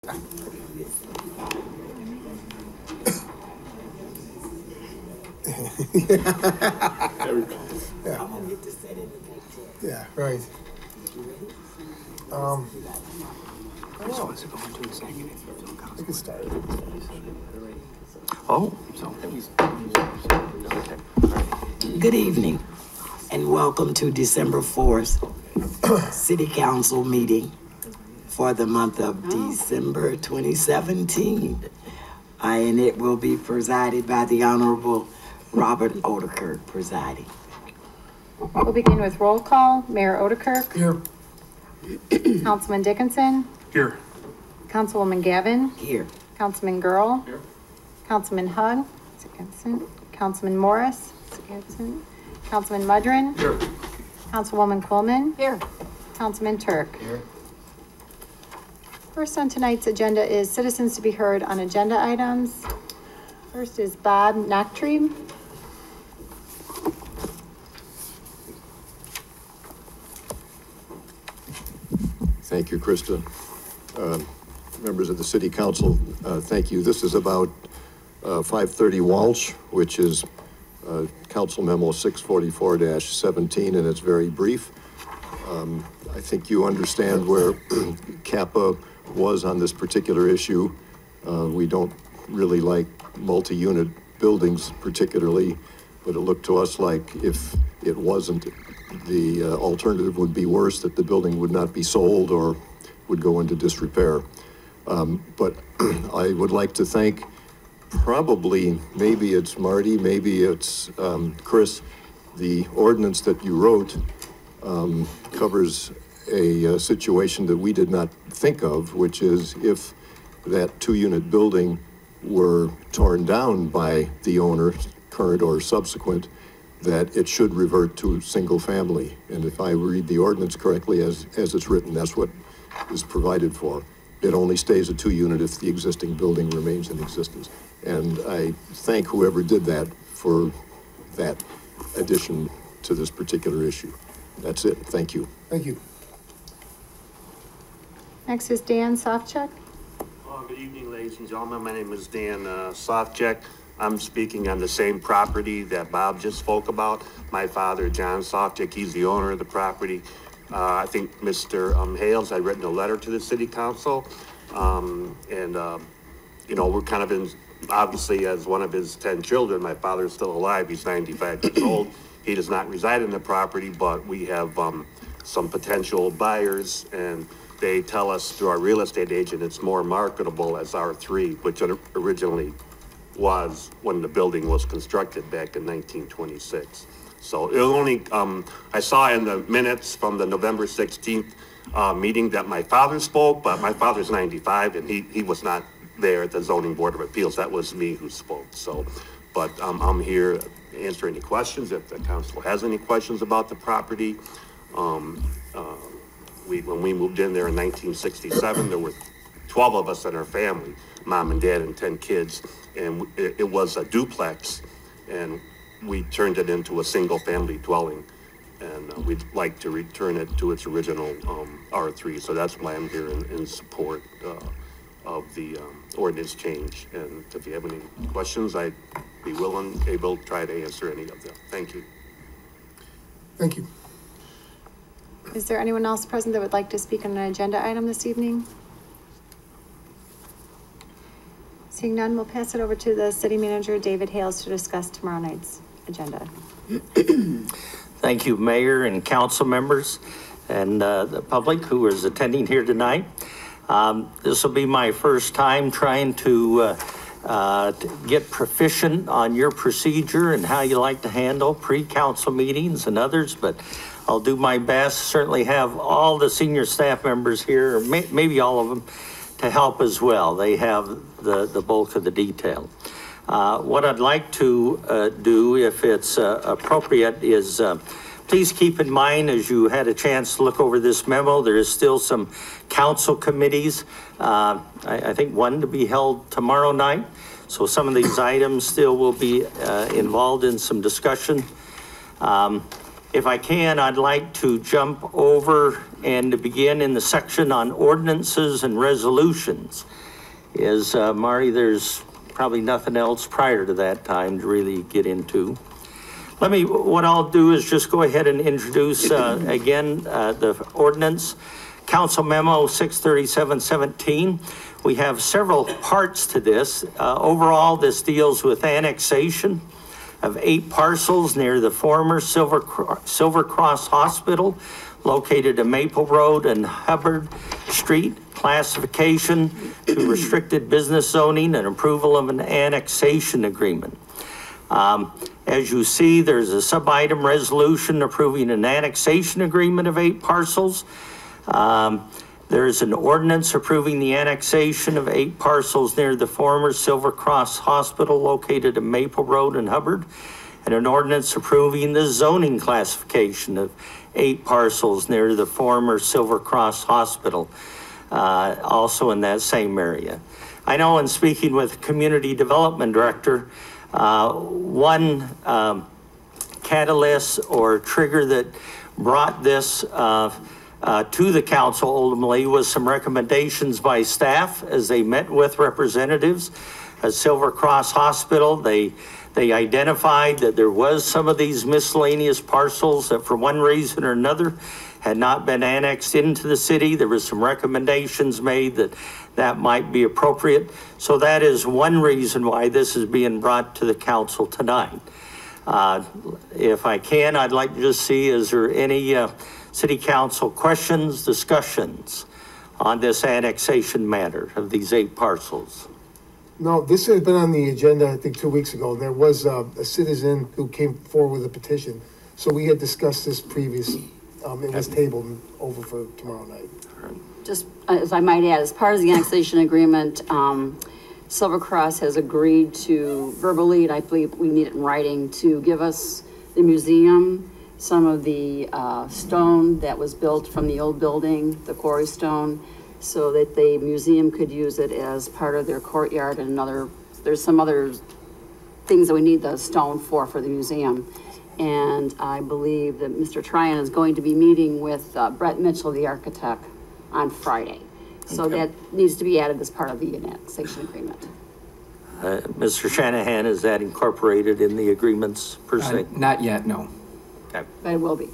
Yeah. Yeah, right. I can start. Oh, so. Good evening, and welcome to December 4th City Council meeting for the month of December 2017. And it will be presided by the Honorable Robert Odekirk presiding. We'll begin with roll call. Mayor Odekirk. Here. Councilman Dickinson. Here. Councilwoman Gavin. Here. Councilman Girl. Here. Councilman Hug. Absent. Councilman Morris. Absent. Councilman Mudrin. Here. Councilwoman Coleman. Here. Councilman Turk. Here. First on tonight's agenda is citizens to be heard on agenda items. First is Bob Nachtree. Thank you, Krista. Members of the City Council, thank you. This is about 530 Walsh, which is Council Memo 644-17, and it's very brief. I think you understand where CAPA was on this particular issue. We don't really like multi-unit buildings particularly, but it looked to us like if it wasn't, the alternative would be worse, that the building would not be sold or would go into disrepair. But I would like to thank maybe it's Marty, maybe it's Chris, the ordinance that you wrote covers a situation that we did not think of, which is if that two-unit building were torn down by the owner, current or subsequent, that it should revert to single family. And if I read the ordinance correctly as it's written, that's what is provided for. It only stays a two-unit if the existing building remains in existence. And I thank whoever did that for that addition to this particular issue. That's it. Thank you. Thank you. Next is Dan Sofchek. Good evening, ladies and gentlemen. My name is Dan Sofchek. I'm speaking on the same property that Bob just spoke about. My father, John Sofchek, he's the owner of the property. I think Mr. Hales had written a letter to the City Council. You know, we're kind of in, obviously, as one of his 10 children, my father's still alive. He's 95 years old. He does not reside in the property, but we have some potential buyers, and they tell us through our real estate agent it's more marketable as R3, which originally was when the building was constructed back in 1926. So it only, I saw in the minutes from the November 16th meeting that my father spoke, but my father's 95 and he was not there at the Zoning Board of Appeals. That was me who spoke. So, but I'm here to answer any questions if the council has any questions about the property. When we moved in there in 1967, there were 12 of us in our family, mom and dad and 10 kids. And it was a duplex, and we turned it into a single family dwelling. And we'd like to return it to its original R3. So that's why I'm here in support of the ordinance change. And if you have any questions, I'd be able to try to answer any of them. Thank you. Thank you. Is there anyone else present that would like to speak on an agenda item this evening? Seeing none, we'll pass it over to the city manager, David Hales, to discuss tomorrow night's agenda. Thank you, Mayor and council members and the public who is attending here tonight. This will be my first time trying to get proficient on your procedure and how you like to handle pre-council meetings and others, but I'll do my best. Certainly have all the senior staff members here, or maybe all of them, to help as well. They have the bulk of the detail. What I'd like to do, if it's appropriate, is please keep in mind, as you had a chance to look over this memo, there is still some council committees. I think one to be held tomorrow night. So some of these items still will be involved in some discussion. If I can, I'd like to jump over and to begin in the section on ordinances and resolutions. Marty, there's probably nothing else prior to that time to really get into. What I'll do is just go ahead and introduce again the ordinance. Council Memo 63717. We have several parts to this. Overall, this deals with annexation of 8 parcels near the former Silver Cross Hospital, located at Maple Road and Hubbard Street. Classification to restricted business zoning and approval of an annexation agreement. As you see, there's a sub-item resolution approving an annexation agreement of 8 parcels. There's an ordinance approving the annexation of 8 parcels near the former Silver Cross Hospital located at Maple Road and Hubbard, and an ordinance approving the zoning classification of 8 parcels near the former Silver Cross Hospital, also in that same area. I know in speaking with Community Development Director, one catalyst or trigger that brought this to the council ultimately was some recommendations by staff as they met with representatives at Silver Cross Hospital. They identified that there was some of these miscellaneous parcels that for one reason or another had not been annexed into the city. There was some recommendations made that might be appropriate. So that is one reason why this is being brought to the council tonight. If I can, I'd like to just see, is there any city council questions, discussions on this annexation matter of these 8 parcels? No, this has been on the agenda, I think 2 weeks ago. There was a citizen who came forward with a petition. So we had discussed this previously. It was tabled over for tomorrow night. Just as I might add, as part of the annexation agreement, Silver Cross has agreed to verbally, and I believe we need it in writing, to give us the museum some of the stone that was built from the old building, the quarry stone, so that the museum could use it as part of their courtyard and there's some other things that we need the stone for the museum. And I believe that Mr. Tryon is going to be meeting with Brett Mitchell, the architect, on Friday. So that needs to be added as part of the annexation agreement. Mr. Shanahan, is that incorporated in the agreements per se? Not yet, no. Okay. But it will be.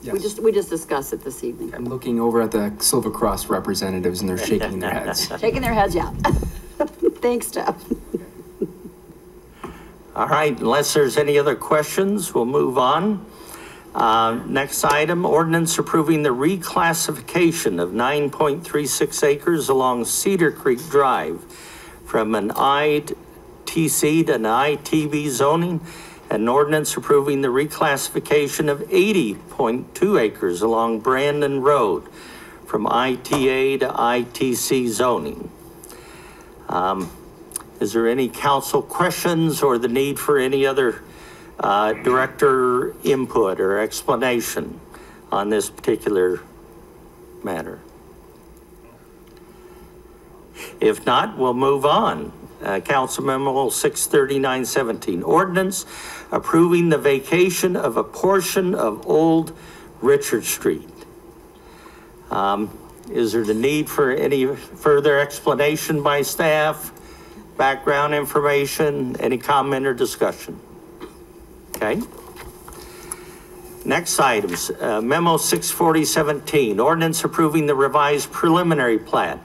Yes. We just discussed it this evening. I'm looking over at the Silver Cross representatives and they're shaking their heads. Shaking their heads, yeah. Thanks, Jeff. All right, unless there's any other questions, we'll move on. Next item, ordinance approving the reclassification of 9.36 acres along Cedar Creek Drive from an ITC to an ITB zoning, and an ordinance approving the reclassification of 80.2 acres along Brandon Road from ITA to ITC zoning. Is there any council questions or the need for any other director input or explanation on this particular matter? If not, we'll move on. Council Memo 63917, ordinance approving the vacation of a portion of Old Richard Street. Is there the need for any further explanation by staff? Background information, any comment or discussion? Okay. Next items, Memo 64017, ordinance approving the revised preliminary plat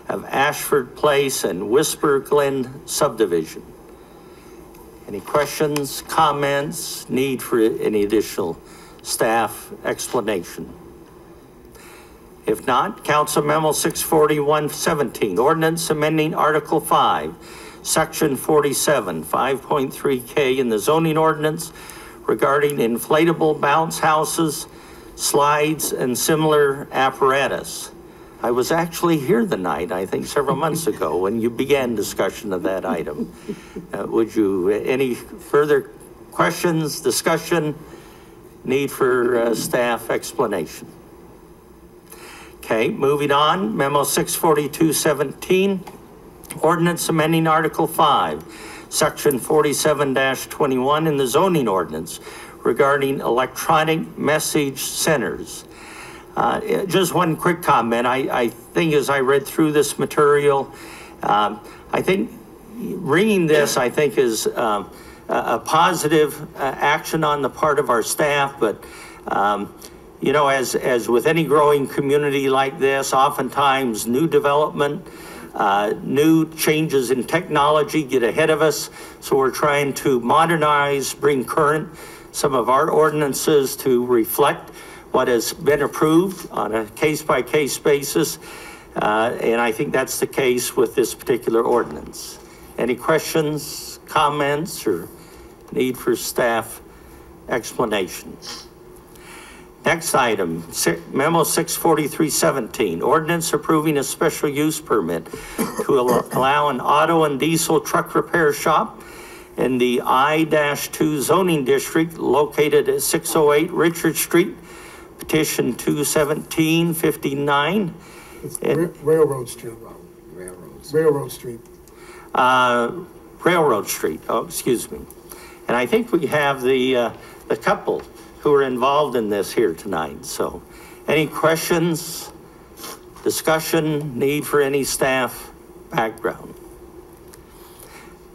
of Ashford Place and Whisper Glen subdivision. Any questions, comments, need for any additional staff explanation? If not, Council Memo 64117, ordinance amending Article 5, Section 47, 5.3K in the zoning ordinance regarding inflatable bounce houses, slides, and similar apparatus. I was actually here the night, I think several months ago, when you began discussion of that item. Any further questions, discussion, need for staff explanation? Okay, moving on, Memo 64217, ordinance amending Article 5, Section 47-21 in the zoning ordinance regarding electronic message centers. Just one quick comment. I think as I read through this material, I think reading this, I think is a positive action on the part of our staff, but you know, as with any growing community like this, oftentimes new development, new changes in technology get ahead of us. So we're trying to modernize, bring current some of our ordinances to reflect what has been approved on a case-by-case basis. And I think that's the case with this particular ordinance. Any questions, comments, or need for staff explanations? Next item, Memo 64317, ordinance approving a special use permit to allow an auto and diesel truck repair shop in the I-2 zoning district located at 608 Richard Street, petition 21759. It's Railroad Street. Railroad Street. Railroad Street, oh, excuse me. And I think we have the couple who are involved in this here tonight. So any questions, discussion, need for any staff background?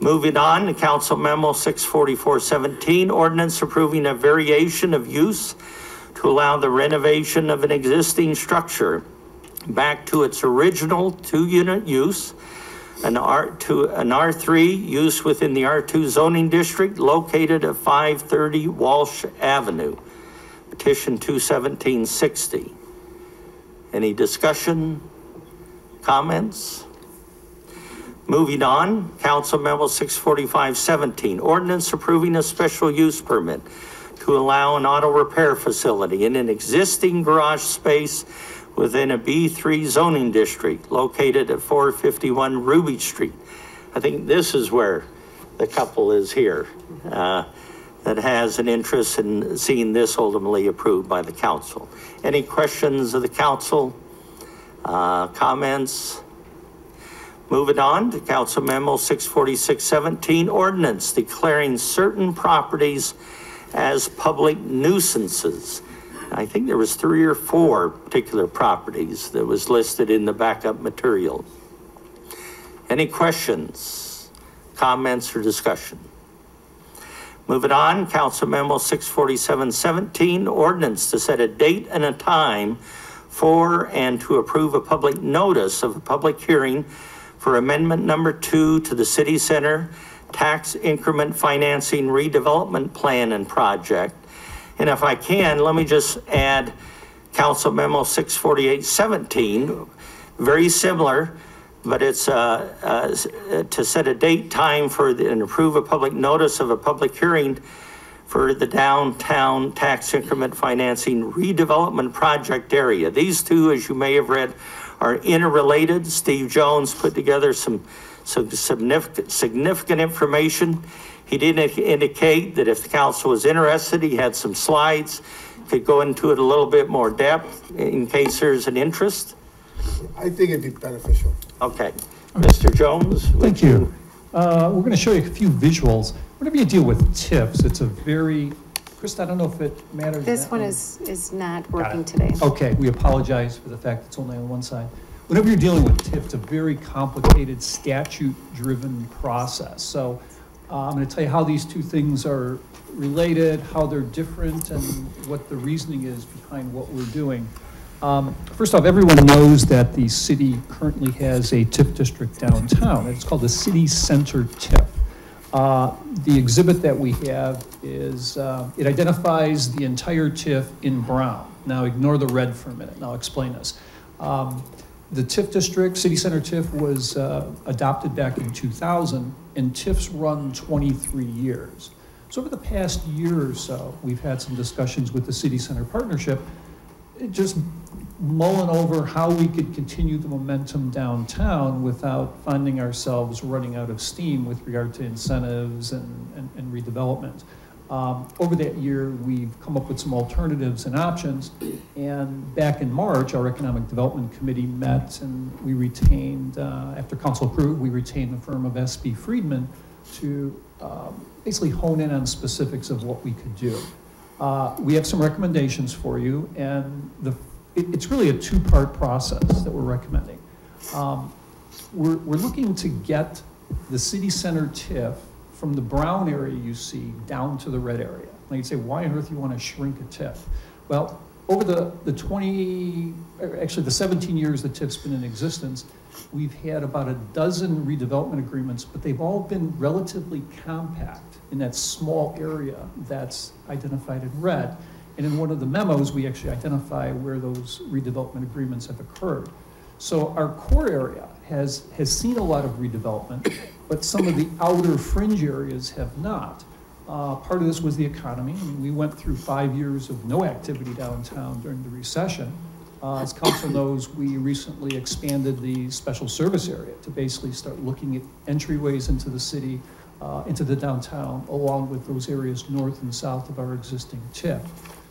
Moving on to Council Memo 64417, ordinance approving a variation of use to allow the renovation of an existing structure back to its original 2-unit use, an R3 use within the R2 zoning district located at 530 Walsh Avenue, petition 21760. Any discussion, comments? Moving on, Council Memo 64517, ordinance approving a special use permit to allow an auto repair facility in an existing garage space within a B3 zoning district located at 451 Ruby Street. I think this is where the couple is here that has an interest in seeing this ultimately approved by the council. Any questions of the council? Comments? Moving on to Council Memo 64617, ordinance declaring certain properties as public nuisances. I think there was 3 or 4 particular properties that was listed in the backup material. Any questions, comments, or discussion? Moving on, Council Memo 64717, ordinance to set a date and a time for and to approve a public notice of a public hearing for amendment number 2 to the City Center Tax Increment Financing Redevelopment Plan and Project. And if I can, let me just add Council Memo 64817, very similar, but it's to set a date, time for and approve a public notice of a public hearing for the downtown tax increment financing redevelopment project area. These two, as you may have read, are interrelated. Steve Jones put together some significant information. He did indicate that if the council was interested, he had some slides, could go into it a little bit more depth in case there's an interest. I think it'd be beneficial. Okay, Mr. Jones. Thank you. We're going to show you a few visuals. Whenever you deal with TIFs, it's a very, Krista, I don't know if it matters. This one is not working today. Okay, we apologize for the fact it's only on one side. Whenever you're dealing with TIF, it's a very complicated statute-driven process. So I'm going to tell you how these two things are related, how they're different, and what the reasoning is behind what we're doing. First off, everyone knows that the city currently has a TIF district downtown. It's called the City Center TIF. The exhibit that we have is, it identifies the entire TIF in brown. Now ignore the red for a minute, and I'll explain this. The TIF district, City Center TIF, was adopted back in 2000, and TIFs run 23 years. So over the past year or so, we've had some discussions with the City Center Partnership, just mulling over how we could continue the momentum downtown without finding ourselves running out of steam with regard to incentives and redevelopment. Over that year, we've come up with some alternatives and options. And back in March, our Economic Development Committee met, and we retained, after council approved, we retained the firm of SB Friedman to basically hone in on specifics of what we could do. We have some recommendations for you, and it's really a two-part process that we're recommending. We're looking to get the city center TIF from the brown area you see down to the red area. Now you'd say, why on earth you want to shrink a TIF? Well, over the 17 years the TIF's been in existence, we've had about a dozen redevelopment agreements, but they've all been relatively compact in that small area that's identified in red. And in one of the memos, we actually identify where those redevelopment agreements have occurred. So our core area has seen a lot of redevelopment, but some of the outer fringe areas have not. Part of this was the economy. I mean, we went through 5 years of no activity downtown during the recession. As council knows, we recently expanded the special service area to basically start looking at entryways into the city, into the downtown, along with those areas north and south of our existing TIF.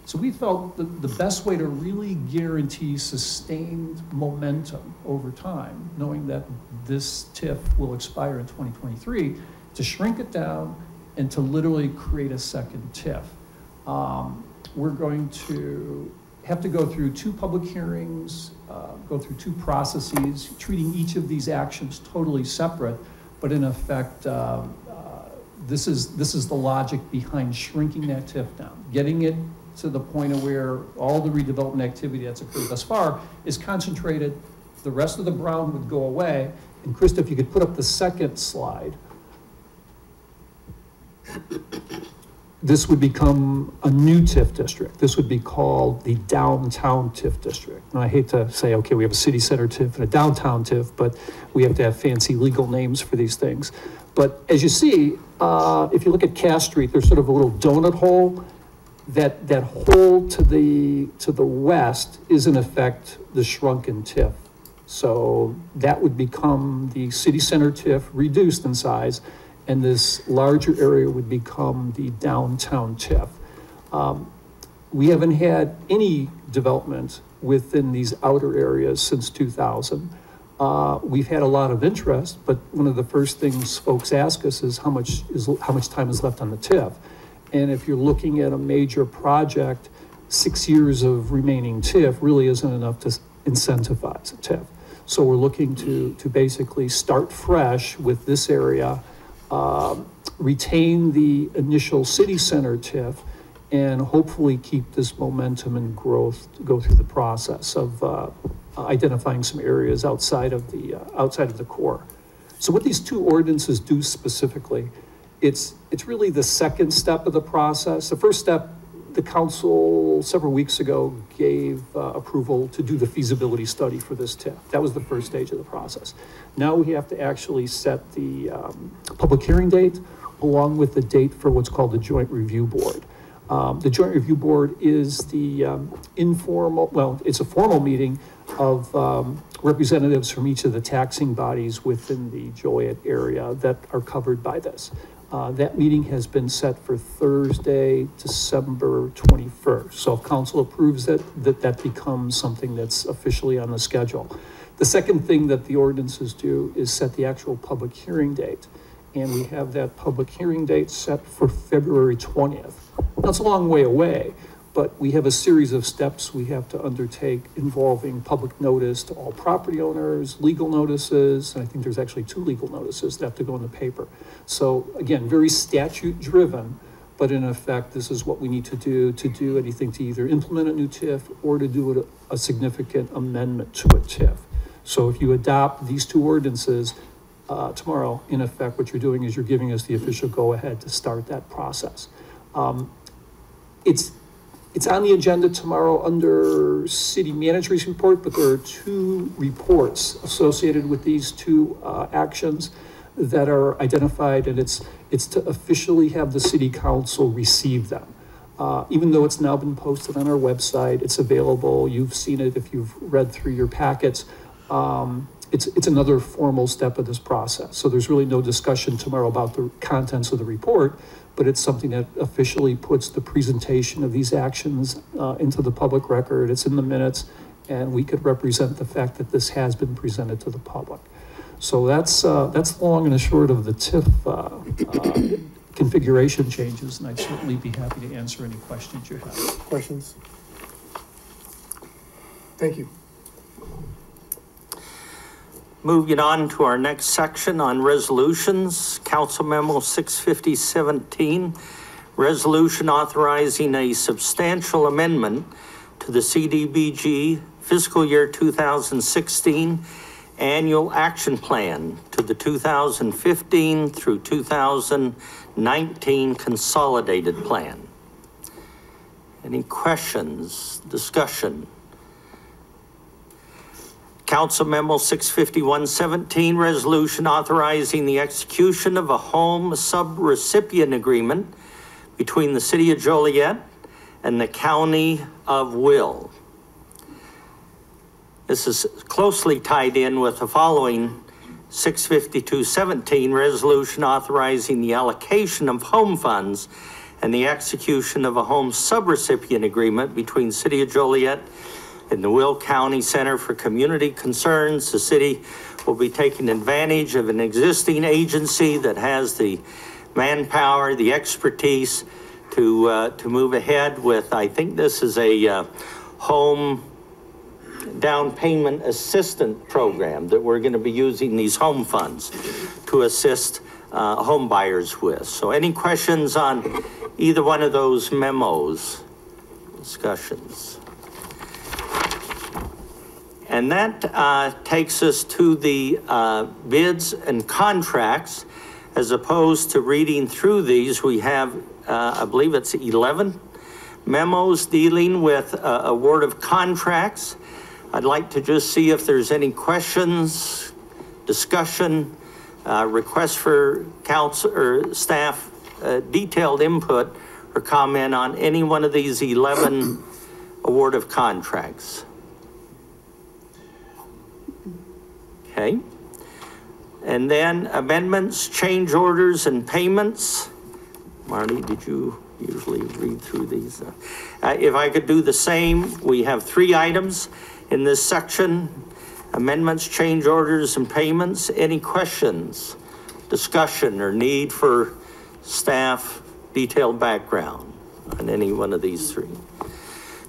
So we felt the best way to really guarantee sustained momentum over time, knowing that this TIF will expire in 2023, to shrink it down and to literally create a second TIF. We're going to have to go through 2 public hearings, go through 2 processes, treating each of these actions totally separate, but in effect, this is the logic behind shrinking that TIF down, getting it to the point of where all the redevelopment activity that's occurred thus far is concentrated. The rest of the brown would go away. And Krista, if you could put up the second slide. This would become a new TIF district. This would be called the downtown TIF district. And I hate to say, okay, we have a city center TIF and a downtown TIF, but we have to have fancy legal names for these things. But as you see, if you look at Cass Street, there's sort of a little donut hole. That hole to the west is in effect the shrunken TIF. So that would become the city center TIF reduced in size, and this larger area would become the downtown TIF. We haven't had any development within these outer areas since 2000. We've had a lot of interest, but one of the first things folks ask us is how much time is left on the TIF. And if you're looking at a major project, 6 years of remaining TIF really isn't enough to incentivize a TIF. So we're looking to basically start fresh with this area, retain the initial city center TIF, and hopefully keep this momentum and growth to go through the process of identifying some areas outside of the core. So what these 2 ordinances do specifically, it's really the second step of the process. The first step, the council several weeks ago gave approval to do the feasibility study for this TIF. That was the first stage of the process. Now we have to actually set the public hearing date along with the date for what's called the Joint Review Board. The Joint Review Board is the it's a formal meeting of representatives from each of the taxing bodies within the Joliet area that are covered by this. That meeting has been set for Thursday, December 21st. So if council approves that becomes something that's officially on the schedule. The second thing that the ordinances do is set the actual public hearing date. And we have that public hearing date set for February 20th. That's a long way away, but we have a series of steps we have to undertake involving public notice to all property owners, legal notices, and I think there's actually 2 legal notices that have to go in the paper. So again, very statute driven, but in effect, this is what we need to do anything to either implement a new TIF or to do a significant amendment to a TIF. So if you adopt these 2 ordinances tomorrow, in effect, what you're doing is you're giving us the official go-ahead to start that process. It's on the agenda tomorrow under city manager's report, but there are 2 reports associated with these 2 actions that are identified, and it's to officially have the city council receive them. Even though it's now been posted on our website, it's available. You've seen it if you've read through your packets. It's another formal step of this process. So there's really no discussion tomorrow about the contents of the report, but it's something that officially puts the presentation of these actions into the public record. It's in the minutes, and we could represent the fact that this has been presented to the public. So that's long and the short of the TIF configuration changes, and I'd certainly be happy to answer any questions you have. Questions? Thank you. Moving on to our next section on resolutions, Council Memo 65017, resolution authorizing a substantial amendment to the CDBG fiscal year 2016 annual action plan to the 2015 through 2019 consolidated plan. Any questions, discussion? Council Memo 65117, resolution authorizing the execution of a home subrecipient agreement between the City of Joliet and the County of Will. This is closely tied in with the following 65217, resolution authorizing the allocation of home funds and the execution of a home subrecipient agreement between City of Joliet in the Will County Center for Community Concerns. The city will be taking advantage of an existing agency that has the manpower, the expertise to move ahead with, I think this is a home down payment assistance program that we're going to be using these home funds to assist home buyers with. So any questions on either one of those memos, discussions? And that takes us to the bids and contracts. As opposed to reading through these, we have, I believe it's 11 memos dealing with award of contracts. I'd like to just see if there's any questions, discussion, requests for council or staff detailed input or comment on any one of these 11 award of contracts. Okay. And then amendments, change orders, and payments. Marty, did you usually read through these? If I could do the same, we have 3 items in this section: amendments, change orders, and payments. Any questions, discussion, or need for staff detailed background on any one of these 3?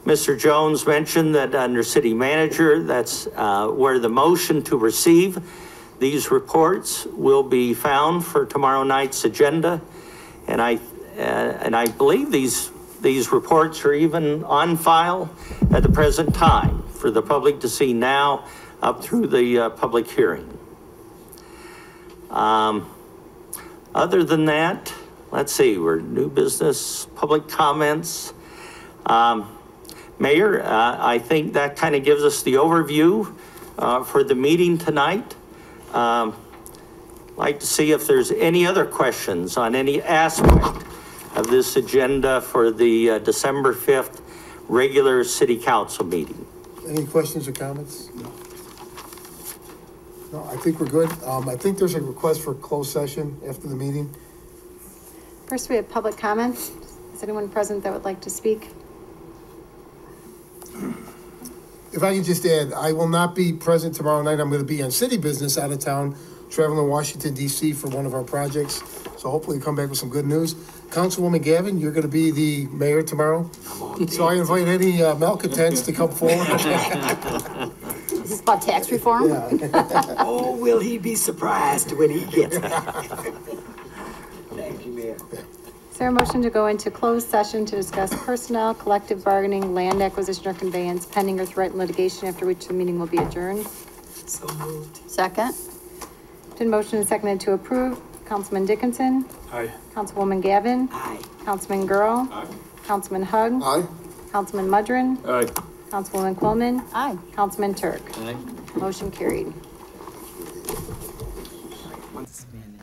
Mr. Jones mentioned that under city manager, that's where the motion to receive these reports will be found for tomorrow night's agenda. And I believe these reports are even on file at the present time for the public to see now up through the public hearing. Other than that, let's see, we're new business, public comments. Mayor, I think that kind of gives us the overview for the meeting tonight. Like to see if there's any other questions on any aspect of this agenda for the December 5th regular city council meeting. Any questions or comments? No. No, I think we're good. I think there's a request for closed session after the meeting. First, we have public comments. Is anyone present that would like to speak? If I could just add, I will not be present tomorrow night. I'm going to be on city business out of town, traveling to Washington, D.C. for one of our projects. So hopefully come back with some good news. Councilwoman Gavin, you're going to be the mayor tomorrow. So I invite any malcontents to come forward. Is this about tax reform? Yeah. Oh, will he be surprised when he gets there? Thank you, Mayor. Is there a motion to go into closed session to discuss personnel, collective bargaining, land acquisition or conveyance, pending or threatened litigation, after which the meeting will be adjourned? So moved. Second? Been motion and seconded to approve. Councilman Dickinson? Aye. Councilwoman Gavin? Aye. Councilman Girl? Aye. Councilman Hug? Aye. Councilman Mudrin? Aye. Councilwoman Quillman? Aye. Councilman Turk? Aye. Motion carried. Once this man